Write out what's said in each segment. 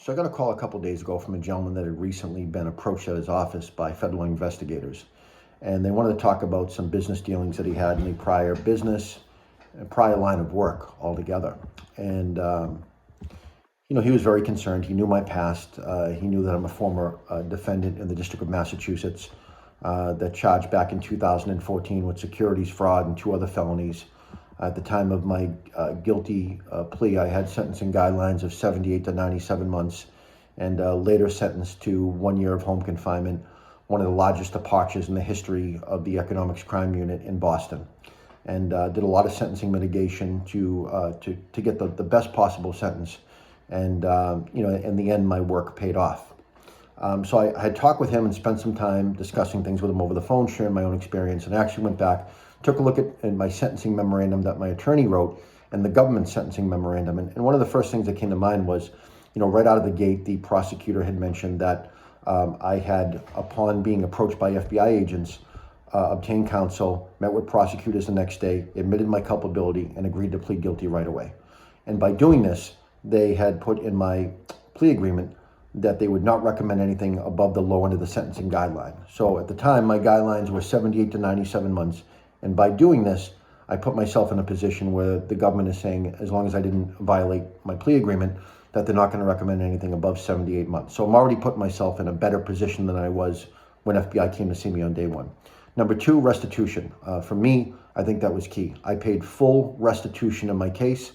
So I got a call a couple days ago from a gentleman that had recently been approached at his office by federal investigators. And they wanted to talk about some business dealings that he had in the prior business, prior line of work altogether. And, he was very concerned. He knew my past. He knew that I'm a former defendant in the District of Massachusetts that charged back in 2014 with securities fraud and 2 other felonies. At the time of my guilty plea, I had sentencing guidelines of 78 to 97 months and later sentenced to 1 year of home confinement, one of the largest departures in the history of the Economics Crime Unit in Boston. And did a lot of sentencing mitigation to get the best possible sentence. And, in the end, my work paid off. So I had talked with him and spent some time discussing things with him over the phone, sharing my own experience, and I actually went back, took a look at my sentencing memorandum that my attorney wrote and the government sentencing memorandum. And one of the first things that came to mind was, right out of the gate, the prosecutor had mentioned that I had, upon being approached by FBI agents, obtained counsel, met with prosecutors the next day, admitted my culpability, and agreed to plead guilty right away. And by doing this, they had put in my plea agreement that they would not recommend anything above the low end of the sentencing guideline. So at the time, my guidelines were 78 to 97 months. And by doing this, I put myself in a position where the government is saying, as long as I didn't violate my plea agreement, that they're not going to recommend anything above 78 months. So I'm already putting myself in a better position than I was when FBI came to see me on day one. Number 2, restitution. For me, I think that was key. I paid full restitution in my case.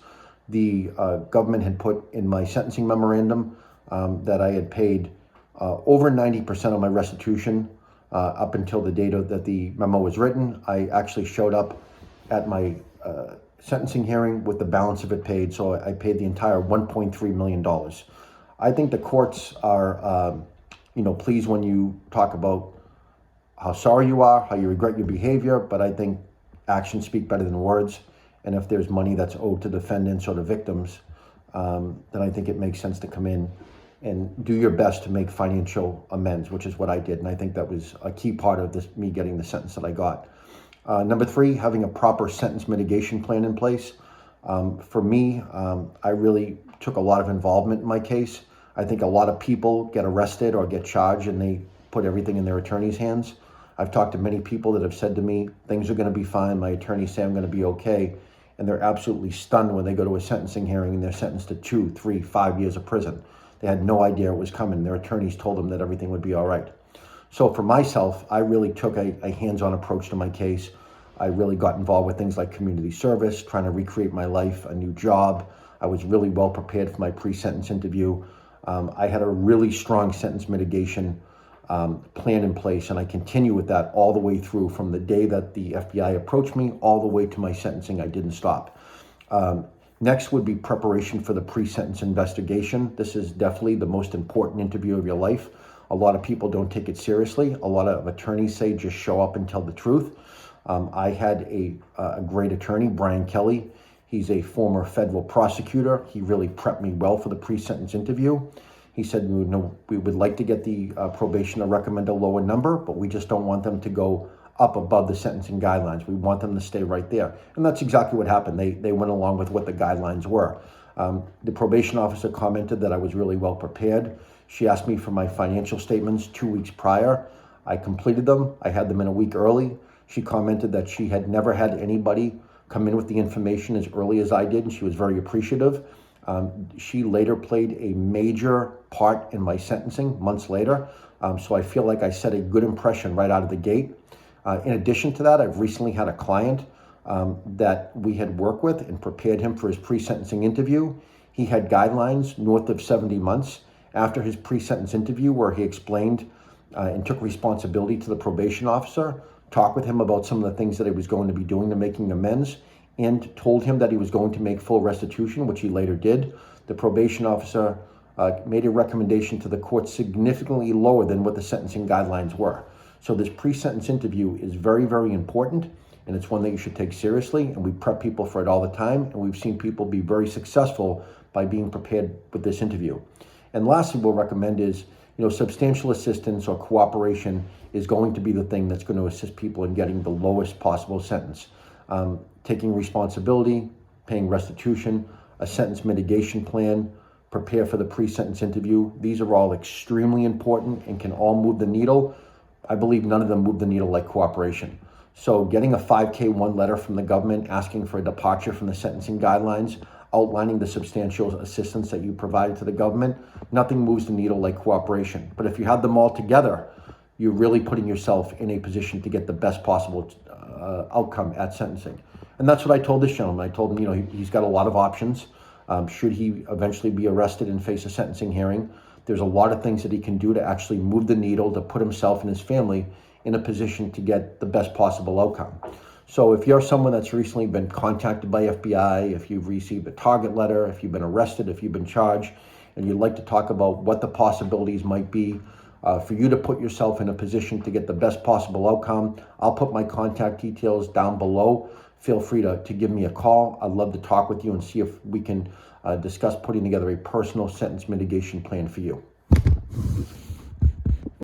The government had put in my sentencing memorandum that I had paid over 90% of my restitution up until the date that the memo was written. I actually showed up at my sentencing hearing with the balance of it paid, so I paid the entire $1.3 million. I think the courts are, pleased when you talk about how sorry you are, how you regret your behavior, but I think actions speak better than words. And if there's money that's owed to defendants or to victims, then I think it makes sense to come in and do your best to make financial amends, which is what I did. And I think that was a key part of this, me getting the sentence that I got. Number 3, having a proper sentence mitigation plan in place. For me, I really took a lot of involvement in my case. I think a lot of people get arrested or get charged and they put everything in their attorney's hands. I've talked to many people that have said to me, things are going to be fine. My attorneys say I'm going to be okay. And they're absolutely stunned when they go to a sentencing hearing and they're sentenced to 2, 3, 5 years of prison. They had no idea it was coming. Their attorneys told them that everything would be all right. So for myself, I really took a hands-on approach to my case. I really got involved with things like community service, trying to recreate my life, a new job. I was really well prepared for my pre-sentence interview. I had a really strong sentence mitigation plan in place, and I continue with that all the way through from the day that the FBI approached me all the way to my sentencing. I didn't stop. Next would be preparation for the pre-sentence investigation. This is definitely the most important interview of your life. A lot of people don't take it seriously. A lot of attorneys say just show up and tell the truth. I had a great attorney, Brian Kelly. He's a former federal prosecutor. He really prepped me well for the pre-sentence interview. He said, we would like to get the probation to recommend a lower number, but we just don't want them to go up above the sentencing guidelines. We want them to stay right there. And that's exactly what happened. They went along with what the guidelines were. The probation officer commented that I was really well prepared. She asked me for my financial statements 2 weeks prior. I completed them. I had them in a week early. She commented that she had never had anybody come in with the information as early as I did, and she was very appreciative. She later played a major part in my sentencing months later. So I feel like I set a good impression right out of the gate. In addition to that, I've recently had a client that we had worked with and prepared him for his pre-sentencing interview. He had guidelines north of 70 months. After his pre-sentence interview, where he explained and took responsibility to the probation officer, talked with him about some of the things that he was going to be doing to making amends, and told him that he was going to make full restitution, which he later did. The probation officer made a recommendation to the court significantly lower than what the sentencing guidelines were. So this pre-sentence interview is very, very important, and it's one that you should take seriously, and we prep people for it all the time, and we've seen people be very successful by being prepared with this interview. And lastly, we'll recommend is, substantial assistance or cooperation is going to be the thing that's going to assist people in getting the lowest possible sentence. Taking responsibility, paying restitution, a sentence mitigation plan, prepare for the pre-sentence interview. These are all extremely important and can all move the needle. I believe none of them move the needle like cooperation. So getting a 5K1 letter from the government asking for a departure from the sentencing guidelines, outlining the substantial assistance that you provided to the government, nothing moves the needle like cooperation. But if you have them all together, you're really putting yourself in a position to get the best possible outcome at sentencing. And that's what I told this gentleman. I told him, he's got a lot of options. Should he eventually be arrested and face a sentencing hearing, there's a lot of things that he can do to actually move the needle, to put himself and his family in a position to get the best possible outcome. So if you're someone that's recently been contacted by FBI, if you've received a target letter, if you've been arrested, if you've been charged, and you'd like to talk about what the possibilities might be for you to put yourself in a position to get the best possible outcome, I'll put my contact details down below. Feel free to give me a call. I'd love to talk with you and see if we can discuss putting together a personal sentence mitigation plan for you.